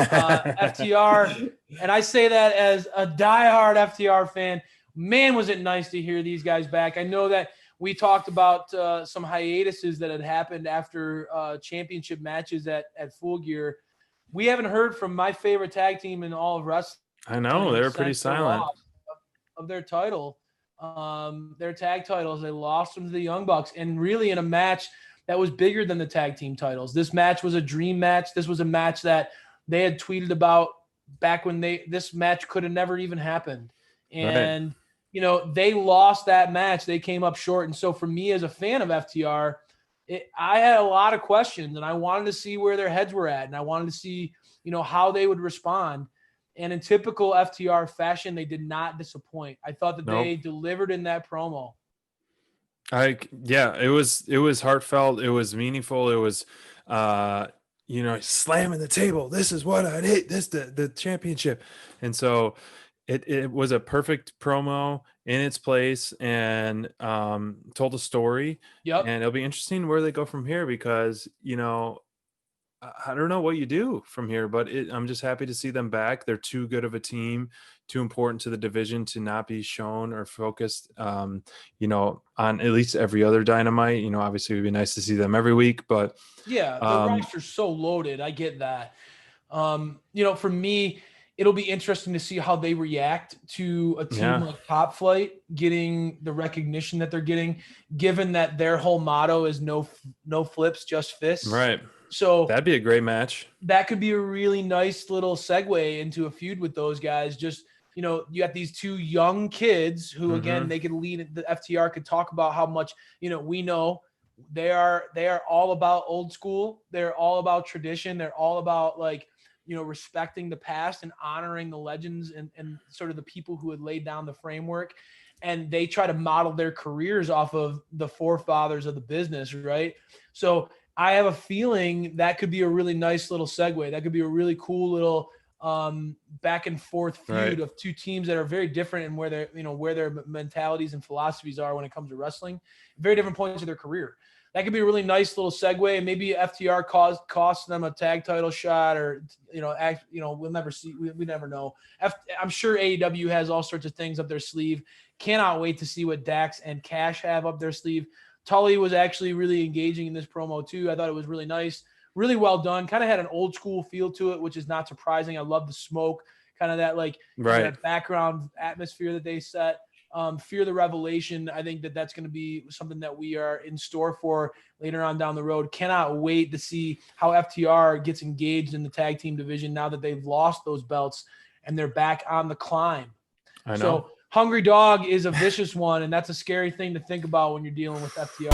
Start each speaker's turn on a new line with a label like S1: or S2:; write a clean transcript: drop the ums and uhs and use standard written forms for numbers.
S1: FTR, and I say that as a diehard FTR fan. Man, was it nice to hear these guys back. I know that we talked about some hiatuses that had happened after championship matches at Full Gear. We haven't heard from my favorite tag team in all of wrestling.
S2: I know, they were pretty silent.
S1: Of their title, their tag titles. They lost them to the Young Bucks, and really in a match that was bigger than the tag team titles. This match was a dream match. This was a match that they had tweeted about back when this match could have never even happened. And, you know, they lost that match. They came up short. And so for me as a fan of FTR, I had a lot of questions, and I wanted to see where their heads were at. And I wanted to see, you know, how they would respond. And in typical FTR fashion, they did not disappoint. I thought that they delivered in that promo.
S2: It was heartfelt. It was meaningful. It was, you know, slamming the table. This is what I hate. This the championship. And so it was a perfect promo in its place, and told a story.
S1: Yep.
S2: And it'll be interesting where they go from here, because, you know, I don't know what you do from here, but I'm just happy to see them back. They're too good of a team, too important to the division to not be shown or focused, you know, on at least every other Dynamite. You know, obviously it would be nice to see them every week, but
S1: yeah, the roster's so loaded. I get that. You know, for me, it'll be interesting to see how they react to a team like Top Flight getting the recognition that they're getting, given that their whole motto is no flips, just fists.
S2: Right.
S1: So
S2: that'd be a great match.
S1: That could be a really nice little segue into a feud with those guys. Just, you know, you got these two young kids who, again, they could lead. The FTR could talk about how much, you know, we know they are all about old school. They're all about tradition. They're all about, like, you know, respecting the past and honoring the legends and sort of the people who had laid down the framework. And they try to model their careers off of the forefathers of the business, right? So I have a feeling that could be a really nice little segue. That could be a really cool little back and forth feud of two teams that are very different in where their mentalities and philosophies are when it comes to wrestling. Very different points of their career. That could be a really nice little segue. Maybe FTR cost them a tag title shot, or, you know, we'll never see. We never know. I'm sure AEW has all sorts of things up their sleeve. Cannot wait to see what Dax and Cash have up their sleeve. Tully was actually really engaging in this promo too. I thought it was really nice, really well done. Kind of had an old school feel to it, which is not surprising. I love the smoke, kind of that, like, that background atmosphere that they set. Fear the Revelation. I think that that's going to be something that we are in store for later on down the road. Cannot wait to see how FTR gets engaged in the tag team division now that they've lost those belts and they're back on the climb.
S2: I know.
S1: So Hungry Dog is a vicious one, and that's a scary thing to think about when you're dealing with FTR.